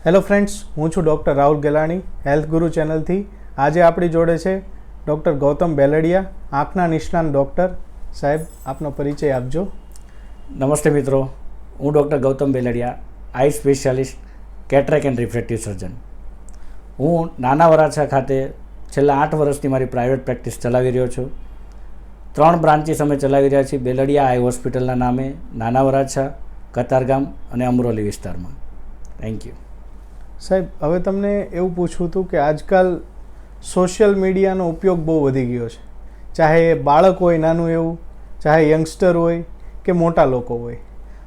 Hello friends, હું છું doctor Rahul Gelani, health ગુરુ ચેનલથી. આજે આપણી જોડે છે ડૉક્ટર ગૌતમ બેલડિયા, આંખના નિષ્ણાત ડૉક્ટર. સાહેબ, આપનો પરિચય આપજો. નમસ્તે મિત્રો, હું doctor Gautam Beladiya, eye specialist, cataract and refractive surgeon. હું નાના વરાછા ખાતે છેલ્લા 8 વર્ષથી મારી પ્રાઇવેટ પ્રેક્ટિસ ચલાવી રહ્યો છું. 3 બ્રાન્ચીસ અમે ચલાવી રહ્યા છીએ બેલડિયા આઈ હોસ્પિટલના નામે, નાના વરાછા, કતારગામ અને અમરોલી વિસ્તારમાં. Thank you. સાહેબ, હવે તમને એવું પૂછવું હતું કે આજકાલ સોશિયલ મીડિયાનો ઉપયોગ બહુ વધી ગયો છે. ચાહે એ બાળક હોય નાનું એવું, ચાહે યંગસ્ટર હોય કે મોટા લોકો હોય.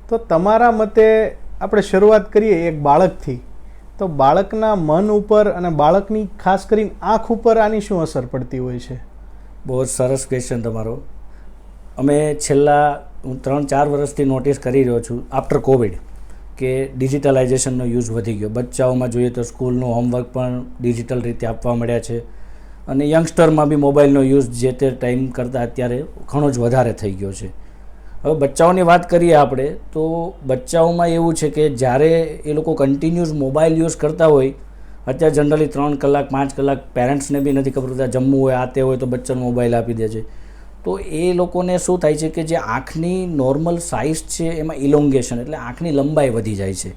તો તમારા મતે આપણે શરૂઆત કરીએ એક બાળકથી, તો બાળકના મન ઉપર અને બાળકની ખાસ કરીને આંખ ઉપર આની શું અસર પડતી હોય છે? બહુ જ સરસ ક્વેશ્ચન તમારો. અમે છેલ્લા 3-4 વર્ષથી નોટિસ કરી રહ્યો છું આફ્ટર કોવિડ કે ડિજિટલાઇઝેશનનો યુઝ વધી ગયો. બચ્ચાઓમાં જોઈએ તો સ્કૂલનું હોમવર્ક પણ ડિજિટલ રીતે આપવા મળ્યા છે અને યંગસ્ટરમાં બી મોબાઈલનો યુઝ જે તે ટાઈમ કરતાં અત્યારે ઘણો જ વધારે થઈ ગયો છે. હવે બચ્ચાઓની વાત કરીએ આપણે તો બચ્ચાઓમાં એવું છે કે જ્યારે એ લોકો કન્ટિન્યુઅસ મોબાઈલ યુઝ કરતા હોય, અત્યારે જનરલી 3 કલાક 5 કલાક પેરેન્ટ્સને બી નથી ખબર પડતા, જમવું હોય આ તે હોય તો બચ્ચાને મોબાઈલ આપી દે છે. તો એ લોકોને શું થાય છે કે જે આંખની નોર્મલ સાઇઝ છે એમાં ઇલોંગેશન એટલે આંખની લંબાઈ વધી જાય છે.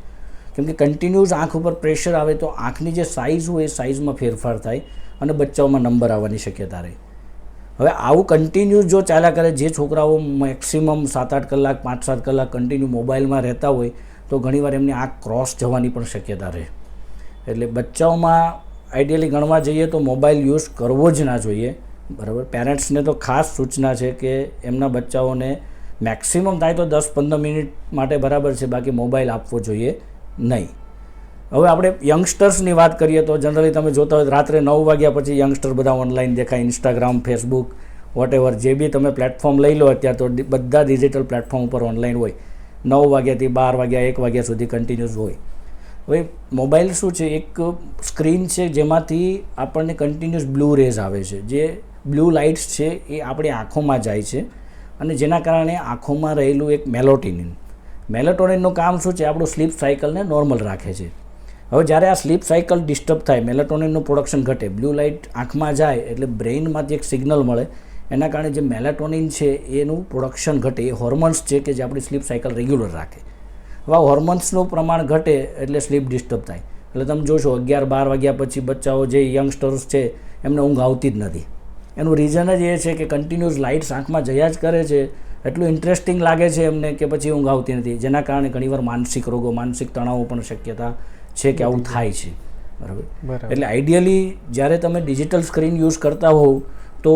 કેમ કે કન્ટિન્યુઅસ આંખ ઉપર પ્રેશર આવે તો આંખની જે સાઇઝ હોય એ સાઇઝમાં ફેરફાર થાય અને બચ્ચાઓમાં નંબર આવવાની શક્યતા રહે. હવે આવું કન્ટિન્યુઅસ જો ચાલ્યા કરે, જે છોકરાઓ મેક્સિમમ 7-8 કલાક 5-7 કલાક કન્ટિન્યુ મોબાઈલમાં રહેતા હોય તો ઘણીવાર એમની આંખ ક્રોસ જવાની પણ શક્યતા રહે. એટલે બચ્ચાઓમાં આઈડિયલી ગણવા જઈએ તો મોબાઈલ યુઝ કરવો જ ના જોઈએ. બરાબર. પેરેન્ટ્સને તો ખાસ સૂચના છે કે એમના બચ્ચાઓને મેક્સિમમ થાય તો 10-15 મિનિટ માટે બરાબર છે, બાકી મોબાઈલ આપવો જોઈએ નહીં. હવે આપણે યંગસ્ટર્સની વાત કરીએ તો જનરલી તમે જોતા હોય રાત્રે 9 વાગ્યા પછી યંગસ્ટર બધા ઓનલાઈન દેખાય. ઇન્સ્ટાગ્રામ, ફેસબુક, વોટેવર જે બી તમે પ્લેટફોર્મ લઈ લો અત્યારે તો બધા ડિજિટલ પ્લેટફોર્મ ઉપર ઓનલાઈન હોય. 9 વાગ્યાથી 12 વાગ્યા 1 વાગ્યા સુધી કન્ટિન્યુઅસ હોય. હવે મોબાઈલ શું છે, એક સ્ક્રીન છે જેમાંથી આપણને કન્ટિન્યુઅસ બ્લુ રેઝ આવે છે. જે બ્લુ લાઇટ્સ છે એ આપણી આંખોમાં જાય છે અને જેના કારણે આંખોમાં રહેલું એક મેલેટોનિનનું કામ શું છે, આપણું સ્લીપ સાયકલને નોર્મલ રાખે છે. હવે જ્યારે આ સ્લીપ સાયકલ ડિસ્ટર્બ થાય, મેલેટોનિનનું પ્રોડક્શન ઘટે, બ્લુ લાઇટ આંખમાં જાય એટલે બ્રેઇનમાંથી એક સિગ્નલ મળે, એના કારણે જે મેલેટોનિન છે એનું પ્રોડક્શન ઘટે. એ હોર્મોન્સ છે કે જે આપણી સ્લીપ સાયકલ રેગ્યુલર રાખે. હવે આ હોર્મોન્સનું પ્રમાણ ઘટે એટલે સ્લીપ ડિસ્ટર્બ થાય. એટલે તમે જોશો 11-12 વાગ્યા પછી બચ્ચાઓ જે યંગસ્ટર્સ છે એમને ઊંઘ આવતી જ નથી. એનું રીઝન જ એ છે કે કન્ટિન્યુઅસ લાઇટ્સ આંખમાં જયા જ કરે છે, એટલું ઇન્ટરેસ્ટિંગ લાગે છે એમને કે પછી ઊંઘ આવતી નથી, જેના કારણે ઘણીવાર માનસિક રોગો, માનસિક તણાવો પણ શક્યતા છે કે આવું થાય છે. બરાબર. એટલે આઈડિયલી જ્યારે તમે ડિજિટલ સ્ક્રીન યુઝ કરતા હોવ તો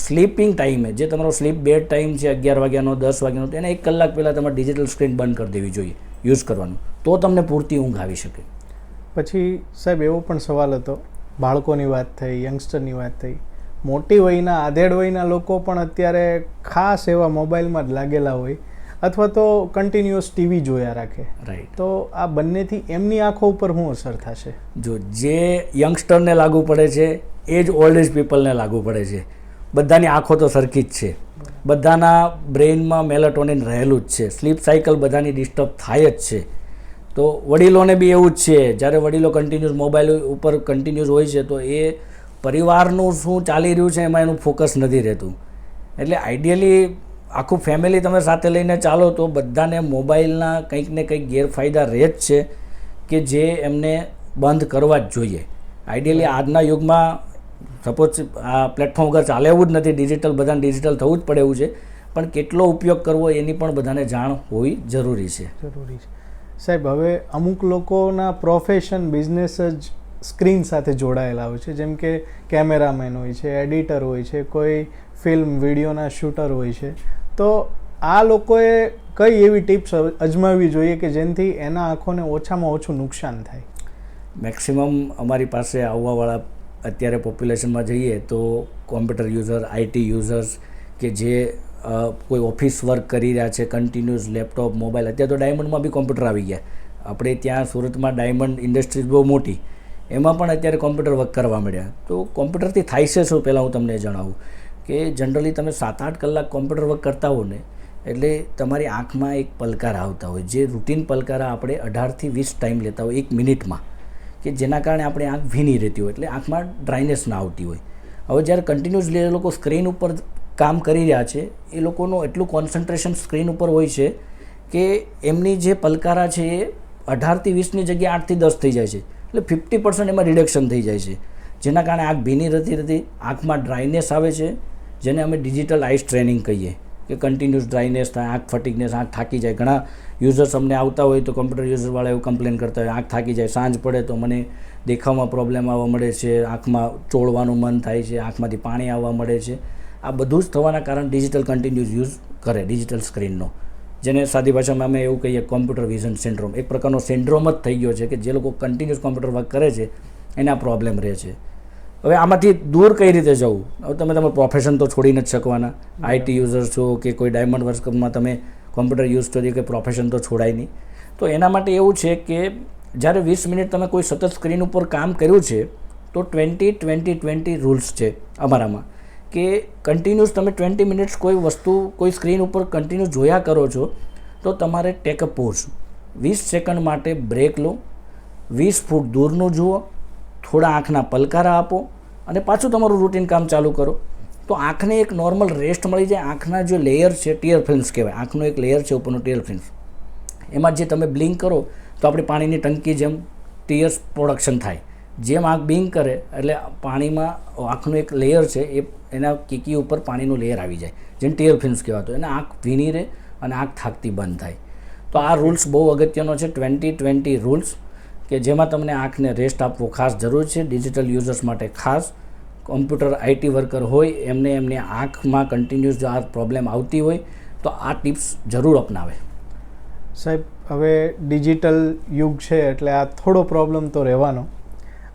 સ્લીપિંગ ટાઈમે, જે તમારો સ્લીપ બેડ ટાઈમ છે 11 વાગ્યાનો 10 વાગ્યાનો, તો એને 1 કલાક પહેલાં તમારે ડિજિટલ સ્ક્રીન બંધ કરી દેવી જોઈએ યુઝ કરવાનું, તો તમને પૂરતી ઊંઘ આવી શકે. પછી સાહેબ એવો પણ સવાલ હતો, બાળકોની વાત થઈ, યંગસ્ટરની વાત થઈ, મોટી વયના આધેડ વયના લોકો પણ અત્યારે ખાસ એવા મોબાઈલમાં જ લાગેલા હોય અથવા તો કન્ટિન્યુઅસ ટીવી જોયા રાખે. રાઈટ. તો આ બંનેથી એમની આંખો ઉપર શું અસર થશે? જો જે યંગસ્ટરને લાગુ પડે છે એ જ ઓલ્ડ એજ પીપલને લાગુ પડે છે. બધાની આંખો તો સરખી જ છે, બધાના બ્રેઇનમાં મેલેટોનિન રહેલું જ છે, સ્લીપ સાયકલ બધાની ડિસ્ટર્બ થાય જ છે. તો વડીલોને બી એવું જ છે. જ્યારે વડીલો કન્ટિન્યુઅસ મોબાઈલ ઉપર કન્ટિન્યુઅસ હોય છે તો એ પરિવારનું શું ચાલી રહ્યું છે એમાં એનું ફોકસ નથી રહેતું. એટલે આઈડિયલી આખું ફેમિલી તમે સાથે લઈને ચાલો તો બધાને મોબાઈલના કંઈક ને કંઈક ગેરફાયદા રહે જ છે કે જે એમને બંધ કરવા જ જોઈએ. આઈડિયલી આજના યુગમાં સપોઝ આ પ્લેટફોર્મ વગર ચાલે એવું જ નથી, ડિજિટલ બધાને ડિજિટલ થવું જ પડે એવું છે, પણ કેટલો ઉપયોગ કરવો એની પણ બધાને જાણ હોવી જરૂરી છે. સાહેબ, હવે અમુક લોકોના પ્રોફેશન, બિઝનેસ જ સ્ક્રીન સાથે જોડાયેલા હોય છે, જેમ કે કેમેરામેન હોય છે, એડિટર હોય છે, કોઈ ફિલ્મ વિડીયોના શૂટર હોય છે. તો આ લોકોએ કઈ એવી ટિપ્સ અજમાવવી જોઈએ કે જેનાથી એના આંખોને ઓછામાં ઓછું નુકસાન થાય? મેક્સિમમ અમારી પાસે આવવાવાળા અત્યારે પોપ્યુલેશનમાં જઈએ તો કોમ્પ્યુટર યુઝર, આઈટી યુઝર્સ કે જે કોઈ ઓફિસ વર્ક કરી રહ્યા છે, કન્ટિન્યુઅસ લેપટોપ, મોબાઈલ, અત્યારે તો ડાયમંડમાં બી કોમ્પ્યુટર આવી ગયા. આપણે ત્યાં સુરતમાં ડાયમંડ ઇન્ડસ્ટ્રીઝ બહુ મોટી, એમાં પણ અત્યારે કોમ્પ્યુટર વર્ક કરવા મળ્યા. તો કોમ્પ્યુટરથી થાય છે શું, પહેલાં હું તમને જણાવું કે જનરલી તમે 7-8 કલાક કોમ્પ્યુટર વર્ક કરતા હો ને એટલે તમારી આંખમાં એક પલકારા આવતા હોય, જે રૂટીન પલકારા આપણે 18 થી 20 ટાઈમ લેતા હોય 1 મિનિટમાં. કે જેના કારણે આપણી આંખ ભીની રહેતી હોય, એટલે આંખમાં ડ્રાયનેસ ના આવતી હોય. હવે જ્યારે કન્ટિન્યુઅસલી એ લોકો સ્ક્રીન ઉપર કામ કરી રહ્યા છે, એ લોકોનું એટલું કોન્સન્ટ્રેશન સ્ક્રીન ઉપર હોય છે કે એમની જે પલકારા છે એ 18થી 20ની જગ્યાએ 8થી 10 થઈ જાય છે, એટલે 50% એમાં રિડક્શન થઈ જાય છે, જેના કારણે આંખ ભીની રહેતી આંખમાં ડ્રાયનેસ આવે છે, જેને અમે ડિજિટલ આઈસ ટ્રેનિંગ કહીએ કે કન્ટિન્યુઅસ ડ્રાયનેસ થાય, આંખ ફટીકનેસ, આંખ થાકી જાય. ઘણા યુઝર્સ અમને આવતા હોય તો કોમ્પ્યુટર યુઝરવાળા એવું કમ્પ્લેન કરતા હોય, આંખ થાકી જાય, સાંજ પડે તો મને દેખાવમાં પ્રોબ્લેમ આવવા મળે છે, આંખમાં ચોળવાનું મન થાય છે, આંખમાંથી પાણી આવવા મળે છે. આ બધું જ થવાના કારણે ડિજિટલ કન્ટિન્યુઅસ યુઝ કરે ડિજિટલ સ્ક્રીનનો, જેને સાદી ભાષામાં અમે એવું કહીએ કોમ્પ્યુટર વિઝન સિન્ડ્રોમ. એક પ્રકારનો સિન્ડ્રોમ જ થઈ ગયો છે કે જે લોકો કન્ટિન્યુઅસ કોમ્પ્યુટર વર્ક કરે છે એને આ પ્રોબ્લેમ રહે છે. હવે આમાંથી દૂર કઈ રીતે જવું? હવે તમે તમારું પ્રોફેશન તો છોડી નથી શકવાના. આઈટી યુઝર છો કે કોઈ ડાયમંડ વર્કમાં તમે કોમ્પ્યુટર યુઝ કરીએ કે પ્રોફેશન તો છોડાય નહીં. તો એના માટે એવું છે કે જ્યારે 20 મિનિટ તમે કોઈ સતત સ્ક્રીન ઉપર કામ કર્યું છે તો 20-20-20 રૂલ્સ છે અમારામાં કે કન્ટિન્યુઅસ તમે 20 મિનિટ્સ કોઈ વસ્તુ કોઈ સ્ક્રીન ઉપર કન્ટિન્યુઅસ જોયા કરો છો તો તમારે ટેક અ પોઝ, 20 સેકન્ડ માટે બ્રેક લો, 20 ફૂટ દૂરનું જુઓ, થોડા આંખના પલકારા આપો અને પાછું તમારું રૂટીન કામ ચાલુ કરો. તો આંખને એક નોર્મલ રેસ્ટ મળી જાય. આંખના જે લેયર છે ટીયર ફિલ્મ્સ કહેવાય, આંખનો એક લેયર છે ઉપરનું ટીયર ફિલ્મ્સ, એમાં જે તમે બ્લિંક કરો તો આપણી પાણીની ટંકી જેમ ટીયર્સ પ્રોડક્શન થાય. જેમ આંખ બ્લિંક કરે એટલે પાણીમાં આંખનું એક લેયર છે એ એના કીકી ઉપર પાણીનું લેયર આવી જાય, જેને ટીયર ફિલ્મ્સ કહેવાતો, એને આંખ ભીની રહે અને આંખ થાકતી બંધ થાય. તો આ રૂલ્સ બહુ અગત્યનો છે, 20-20 રૂલ્સ, કે જેમાં તમને આંખને રેસ્ટ આપવો ખાસ જરૂર છે. ડિજિટલ યુઝર્સ માટે ખાસ, કોમ્પ્યુટર આઈટી વર્કર હોય એમની આંખમાં કન્ટિન્યુઅસ જો આ પ્રોબ્લેમ આવતી હોય તો આ ટિપ્સ જરૂર અપનાવે. સાહેબ, હવે ડિજિટલ યુગ છે એટલે આ થોડો પ્રોબ્લેમ તો રહેવાનો.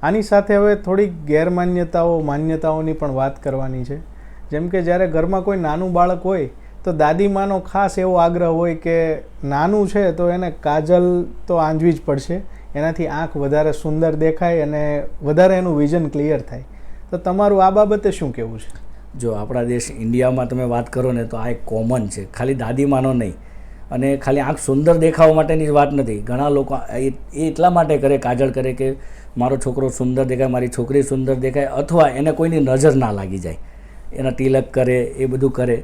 આની સાથે હવે થોડીક માન્યતાઓની પણ વાત કરવાની છે. જેમ કે જ્યારે ઘરમાં કોઈ નાનું બાળક હોય તો દાદીમાનો ખાસ એવો આગ્રહ હોય કે નાનું છે તો એને કાજલ તો આંજવી જ પડશે, એનાથી આંખ વધારે સુંદર દેખાય અને વધારે એનું વિઝન ક્લિયર થાય. તો તમારું આ બાબતે શું કહેવું છે? જો આપણા દેશ ઇન્ડિયામાં તમે વાત કરો ને તો આ એક કોમન છે, ખાલી દાદીમાનો નહીં, અને ખાલી આંખ સુંદર દેખાવા માટેની જ વાત નથી. ઘણા લોકો એ એટલા માટે કરે, કાજળ કરે કે મારો છોકરો સુંદર દેખાય, મારી છોકરી સુંદર દેખાય, અથવા એને કોઈની નજર ના લાગી જાય, એના તિલક કરે, એ બધું કરે.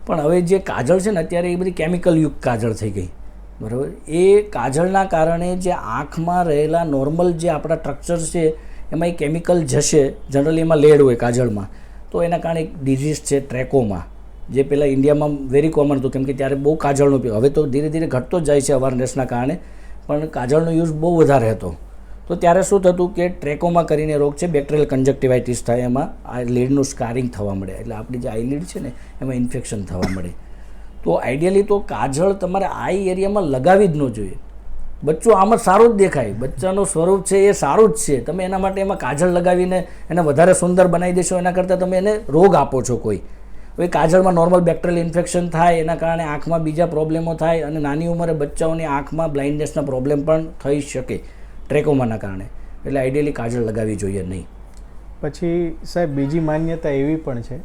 પણ હવે જે કાજળ છે ને અત્યારે એ બધી કેમિકલ યુક્ત કાજળ થઈ ગઈ, બરાબર. એ કાજળના કારણે જે આંખમાં રહેલા નોર્મલ જે આપણા સ્ટ્રક્ચર્સ છે એમાં એ કેમિકલ જશે. જનરલી એમાં લેડ હોય કાજળમાં, તો એના કારણે એક ડિઝીઝ છે ટ્રેકોમા, જે પહેલાં ઇન્ડિયામાં વેરી કોમન હતું, કેમ કે ત્યારે બહુ કાજળનો ઉપયોગ, હવે તો ધીરે ધીરે ઘટતો જ જાય છે અવેરનેસના કારણે, પણ કાજળનો યુઝ બહુ વધારે હતો. તો ત્યારે શું થતું કે ટ્રેકોમા કરીને રોગ છે, બેક્ટેરિયલ કન્જક્ટિવાઇટિસ થાય, એમાં આ લીડનું સ્કારિંગ થવા મળે, એટલે આપણી જે આઈલીડ છે ને એમાં ઇન્ફેક્શન થવા મળે. તો આઈડિયલી તો કાજળ તમારે આઈ એરિયામાં લગાવી જ ન જોઈએ. બચ્ચું આમ જ સારું જ દેખાય, બચ્ચાનું સ્વરૂપ છે એ સારું જ છે, તમે એના માટે એમાં કાજળ લગાવીને એને વધારે સુંદર બનાવી દેશો, એના કરતાં તમે એને રોગ આપો છો કોઈ. હવે કાજળમાં નોર્મલ બેક્ટેરિયલ ઇન્ફેક્શન થાય, એના કારણે આંખમાં બીજા પ્રોબ્લેમો થાય, અને નાની ઉંમરે બચ્ચાઓની આંખમાં બ્લાઇન્ડનેસના પ્રોબ્લેમ પણ થઈ શકે ટ્રેકોમાના કારણે. એટલે આઈડિયલી કાજળ લગાવવી જોઈએ નહીં. પછી સાહેબ બીજી માન્યતા એવી પણ છે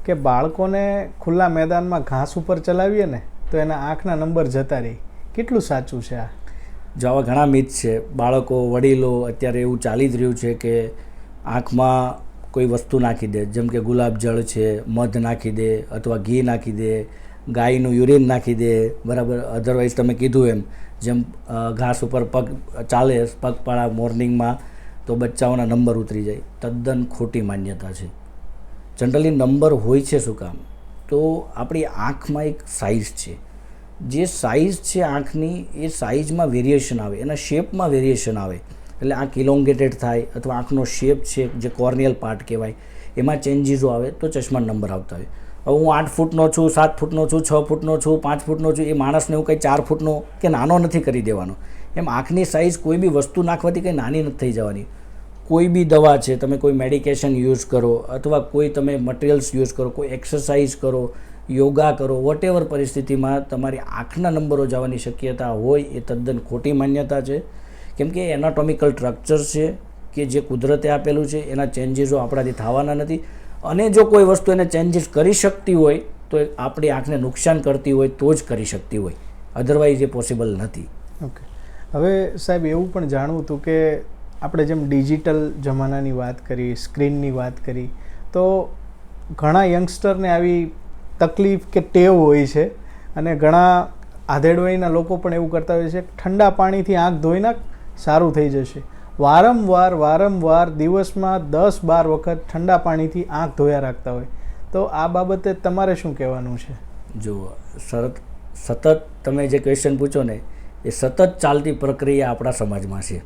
કે બાળકોને ખુલ્લા મેદાનમાં ઘાસ ઉપર ચલાવીએ ને તો એના આંખના નંબર જતા રહે. કેટલું સાચું છે આ? જો આવા ઘણા મિથ છે. બાળકો, વડીલો, અત્યારે એવું ચાલી જ રહ્યું છે કે આંખમાં કોઈ વસ્તુ નાખી દે, જેમ કે ગુલાબજળ છે, મધ નાખી દે, અથવા ઘી નાખી દે, ગાયનું યુરિન નાખી દે, બરાબર. અધરવાઇઝ તમે કીધું એમ, જેમ ઘાસ ઉપર પગ ચાલે પગપાળા મોર્નિંગમાં તો બચ્ચાઓના નંબર ઉતરી જાય. તદ્દન ખોટી માન્યતા છે. જનરલી નંબર હોય છે શું કામ? તો આપણી આંખમાં એક સાઇઝ છે, જે સાઇઝ છે આંખની, એ સાઇઝમાં વેરિએશન આવે, એના શેપમાં વેરિએશન આવે, એટલે આંખ ઇલોંગેટેડ થાય, અથવા આંખનો શેપ છે જે કોર્નિયલ પાર્ટ કહેવાય એમાં ચેન્જીસો આવે તો ચશ્મા નંબર આવતા હોય. હવે હું 8 ફૂટનો છું, 7 ફૂટનો છું, 6 ફૂટનો છું, 5 ફૂટનો છું, એ માણસને હું કંઈ 4 ફૂટનો કે નાનો નથી કરી દેવાનો. એમ આંખની સાઇઝ કોઈ બી વસ્તુ નાખવાથી કંઈ નાની નથી થઈ જવાની. કોઈ બી દવા છે, તમે કોઈ મેડિકેશન યુઝ કરો, અથવા કોઈ તમે મટિરિયલ્સ યુઝ કરો, કોઈ એક્સરસાઇઝ કરો, યોગા કરો, વોટેવર પરિસ્થિતિમાં તમારી આંખના નંબરો જવાની શક્યતા હોય એ તદ્દન ખોટી માન્યતા છે. કેમ કે એનાટોમિકલ સ્ટ્રક્ચર છે કે જે કુદરતે આપેલું છે, એના ચેન્જીસો આપણાથી થવાના નથી. અને જો કોઈ વસ્તુ એને ચેન્જીસ કરી શકતી હોય તો આપણી આંખને નુકસાન કરતી હોય તો જ કરી શકતી હોય, અધરવાઇઝ એ પોસિબલ નથી. ઓકે. હવે સાહેબ એવું પણ જાણવું હતું કે આપણે જેમ ડિજિટલ જમાનાની વાત કરી, સ્ક્રીનની વાત કરી, તો ઘણા યંગસ્ટરને આવી તકલીફ કે ટેવ હોય છે અને ઘણા આધેડવયના લોકો પણ એવું કરતા હોય છે, ઠંડા પાણીથી આંખ ધોઈ નાખ સારું થઈ જશે. વારંવાર દિવસમાં 10-12 વખત ઠંડા પાણીથી આંખ ધોયા રાખતા હોય. તો આ બાબતે તમારે શું કહેવાનું છે? જુઓ, સતત તમે જે ક્વેશ્ચન પૂછો ને એ સતત ચાલતી પ્રક્રિયા આપણા સમાજમાં છે.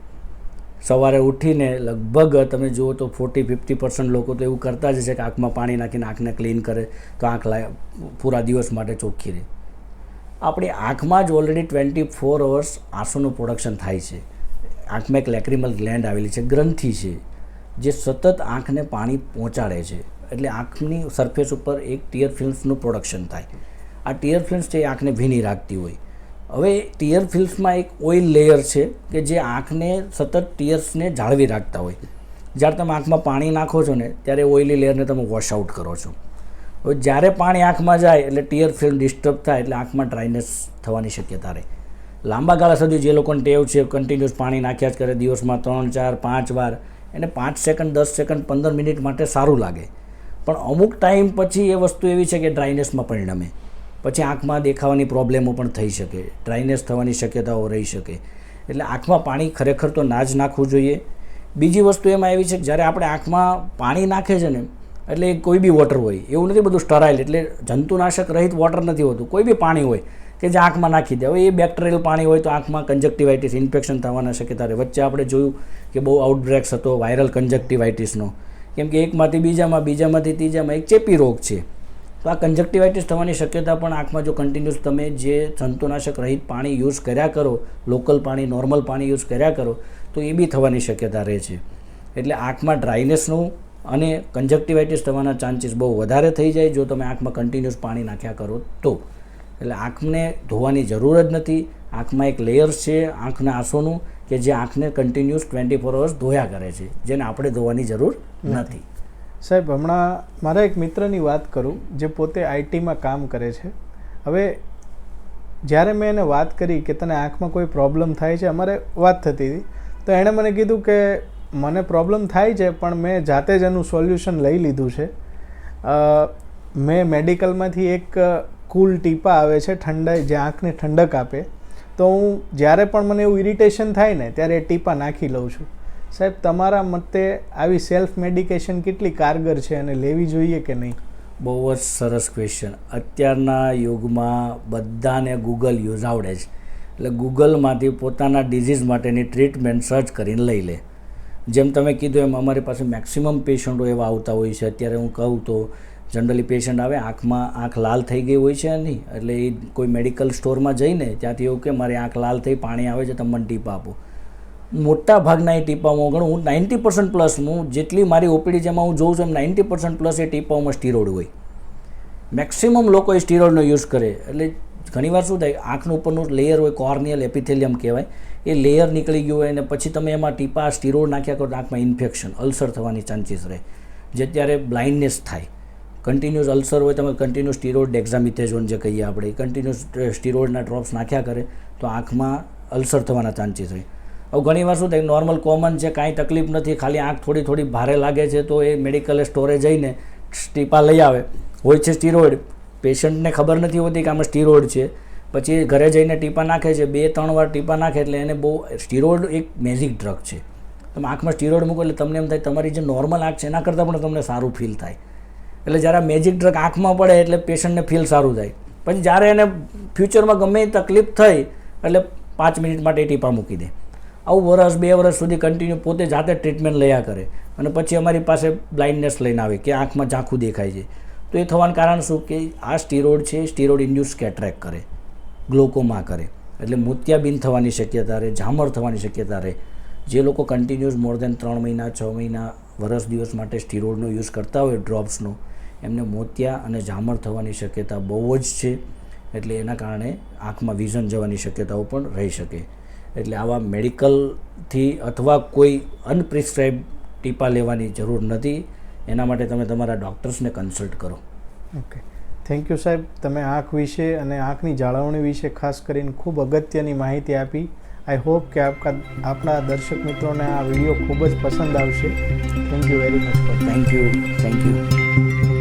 સવારે ઉઠીને લગભગ તમે જુઓ તો 40-50% લોકો તો એવું કરતા જ છે કે આંખમાં પાણી નાખીને આંખને ક્લીન કરે તો આંખ પૂરા દિવસ માટે ચોખ્ખી રહે. આપણી આંખમાં જ ઓલરેડી 24 અવર્સ આંસુનું પ્રોડક્શન થાય છે. આંખમાં એક લેક્રિમલ ગ્લેન્ડ આવેલી છે, ગ્રંથિ છે, જે સતત આંખને પાણી પહોંચાડે છે. એટલે આંખની સરફેસ ઉપર એક ટીયર ફિલ્મ્સનું પ્રોડક્શન થાય. આ ટીયર ફિલ્મ્સ છે એ આંખને ભીની રાખતી હોય. હવે ટીયર ફિલ્મ્સમાં એક ઓઇલ લેયર છે કે જે આંખને સતત ટીયર્સને જાળવી રાખતા હોય. જ્યારે તમે આંખમાં પાણી નાખો છો ને ત્યારે ઓઇલી લેયરને તમે વોશ આઉટ કરો છો. હવે જ્યારે પાણી આંખમાં જાય એટલે ટીયર ફિલ્મ ડિસ્ટર્બ થાય એટલે આંખમાં ડ્રાયનેસ થવાની શક્યતા રહે. લાંબા ગાળા સુધી જે લોકોને ટેવ છે કન્ટિન્યુઅસ પાણી નાખ્યા જ કરે દિવસમાં 3, 4, 5 વાર, એને 5 સેકન્ડ, 10 સેકન્ડ, 15 મિનિટ માટે સારું લાગે. પણ અમુક ટાઈમ પછી એ વસ્તુ એવી છે કે ડ્રાયનેસમાં પરિણમે. પછી આંખમાં દેખાવાની પ્રોબ્લેમો પણ થઈ શકે, ડ્રાયનેસ થવાની શક્યતાઓ રહી શકે. એટલે આંખમાં પાણી ખરેખર તો ના જ નાખવું જોઈએ. બીજી વસ્તુ એમાં એવી છે કે જ્યારે આપણે આંખમાં પાણી નાખે છે ને એટલે કોઈ બી વોટર હોય, એવું નથી બધું સ્ટરાઇલ, એટલે જંતુનાશક રહિત વોટર નથી હોતું. કોઈ બી પાણી હોય કે જે આંખમાં નાખી દે. હવે એ બેક્ટેરિયલ પાણી હોય તો આંખમાં કંજક્ટિવાઇટિસ, ઇન્ફેક્શન થવાના શક્યતા રહે. વચ્ચે આપણે જોયું કે બહુ આઉટબ્રેક્સ હતો વાયરલ કંજક્ટિવાઇટિસનો, કેમ કે એકમાંથી બીજામાંથી ત્રીજામાં એક ચેપી રોગ છે. તો આ કંજક્ટિવાઇટિસ થવાની શક્યતા પણ આંખમાં જો કન્ટિન્યુઅસ તમે જે જંતુનાશક રહિત પાણી યુઝ કર્યા કરો, લોકલ પાણી, નોર્મલ પાણી યુઝ કર્યા કરો, તો એ બી થવાની શક્યતા રહે છે. એટલે આંખમાં ડ્રાયનેસનું અને કંજક્ટિવાઇટિસ થવાના ચાન્સીસ બહુ વધારે થઈ જાય જો તમે આંખમાં કન્ટિન્યુઅસ પાણી નાખ્યા કરો તો. એટલે આંખને ધોવાની જરૂર જ નથી. આંખમાં એક લેયર્સ છે આંખના આંસુનું કે જે આંખને કન્ટિન્યુઅસ 24 અવર્સ ધોયા કરે છે, જેને આપણે ધોવાની જરૂર નથી. સાહેબ, હમણાં મારા એક મિત્રની વાત કરું જે પોતે આઈટીમાં કામ કરે છે. હવે જ્યારે મેં એને વાત કરી કે તને આંખમાં કોઈ પ્રોબ્લેમ થાય છે, અમારે વાત થતી હતી, તો એણે મને કીધું કે મને પ્રોબ્લેમ થાય છે પણ મેં જાતે જ એનું સોલ્યુશન લઈ લીધું છે. મેં મેડિકલમાંથી એક કુલ ટીપા આવે છે ઠંડા, જે આંખને ઠંડક આપે, તો હું જ્યારે પણ મને એવું ઇરિટેશન થાય ને ત્યારે એ ટીપા નાખી લઉં છું. સાહેબ, તમારા મતે આવી સેલ્ફ મેડિકેશન કેટલી કારગર છે અને લેવી જોઈએ કે નહીં? બહુ જ સરસ ક્વેશ્ચન. અત્યારના યુગમાં બધાને ગૂગલ યુઝ આવડે છે, એટલે ગૂગલમાંથી પોતાના ડિઝીઝ માટેની ટ્રીટમેન્ટ સર્ચ કરીને લઈ લે. જેમ તમે કીધું એમ અમારી પાસે મેક્સિમમ પેશન્ટો એવા આવતા હોય છે. અત્યારે હું કહું તો જનરલી પેશન્ટ આવે આંખમાં આંખ લાલ થઈ ગઈ હોય છે નહીં, એટલે એ કોઈ મેડિકલ સ્ટોરમાં જઈને ત્યાંથી એવું કે મારી આંખ લાલ થઈ, પાણી આવે છે, તમે મને ટીપા આપો. મોટા ભાગના એ ટીપામાં ગણું હું 90% હું જેટલી મારી ઓપીડી જેમાં હું જોઉં છું એમ 90% એ ટીપાઓમાં સ્ટીરોઇડ હોય. મેક્સિમમ લોકો એ સ્ટીરોઇડનો યુઝ કરે. એટલે ઘણીવાર શું થાય, આંખનું ઉપરનું લેયર હોય, કોર્નિયલ એપિથેલિયમ કહેવાય, એ લેયર નીકળી ગયું હોય અને પછી તમે એમાં ટીપા સ્ટીરોઇડ નાખ્યા કરો તો આંખમાં ઇન્ફેક્શન, અલ્સર થવાની ચાન્સીસ રહે, જે અત્યારે બ્લાઇન્ડનેસ થાય. કન્ટિન્યુઅસ અલ્સર હોય, તમે કન્ટિન્યુઅસ સ્ટીરોઇડ, ડેક્ઝામિથેઝોન જે કહીએ આપણે, કન્ટિન્યુઅસ સ્ટીરોઇડના ડ્રોપ્સ નાખ્યા કરે તો આંખમાં અલ્સર થવાના ચાન્સીસ રહે. હવે ઘણીવાર શું થાય, નોર્મલ કોમન છે, કાંઈ તકલીફ નથી, ખાલી આંખ થોડી ભારે લાગે છે તો એ મેડિકલ સ્ટોરે જઈને ટીપા લઈ આવે. હોય છે સ્ટીરોઇડ, પેશન્ટને ખબર નથી હોતી કે આમાં સ્ટીરોઇડ છે, પછી ઘરે જઈને ટીપા નાખે છે, 2-3 વાર ટીપા નાખે એટલે એને બહુ, સ્ટીરોઇડ એક મેજિક ડ્રગ છે. તમે આંખમાં સ્ટીરોઇડ મૂકો એટલે તમને એમ થાય તમારી જે નોર્મલ આંખ છે એના કરતાં પણ તમને સારું ફીલ થાય. એટલે જ્યારે આ મેજિક ડ્રગ આંખમાં પડે એટલે પેશન્ટને ફીલ સારું થાય. પછી જ્યારે એને ફ્યુચરમાં ગમે એ તકલીફ થઈ એટલે 5 મિનિટ માટે ટીપા મૂકી દે. આવું 1-2 વર્ષ સુધી કન્ટિન્યુ પોતે જાતે ટ્રીટમેન્ટ લયા કરે અને પછી અમારી પાસે બ્લાઇન્ડનેસ લઈને આવે કે આંખમાં ઝાંખું દેખાય છે. તો એ થવાનું કારણ શું કે આ સ્ટીરોઇડ છે, સ્ટીરોઇડ ઇન્ડ્યુસ કેટરેક્ટ કરે, ગ્લોકોમા કરે, એટલે મોતિયાબિંદ થવાની શક્યતા રહે, ઝામર થવાની શક્યતા રહે. જે લોકો કન્ટિન્યુઅસ મોર દેન 3 મહિના, 6 મહિના, વર્ષ દિવસ માટે સ્ટીરોઇડનો યુઝ કરતા હોય, ડ્રોપ્સનો, એમને મોતિયા અને ઝામર થવાની શક્યતા બહુ જ છે. એટલે એના કારણે આંખમાં વિઝન જવાની શક્યતાઓ પણ રહી શકે. એટલે આવા મેડિકલથી અથવા કોઈ અનપ્રિસ્ક્રાઇબ ટીપા લેવાની જરૂર નથી. એના માટે તમે તમારા ડૉક્ટર્સને કન્સલ્ટ કરો. ઓકે, થેન્ક યુ સાહેબ. તમે આંખ વિશે અને આંખની જાળવણી વિશે ખાસ કરીને ખૂબ અગત્યની માહિતી આપી આઈ હોપ કે આપણા દર્શક મિત્રોને આ વિડીયો ખૂબ જ પસંદ આવશે. Thank you very much for. Thank you.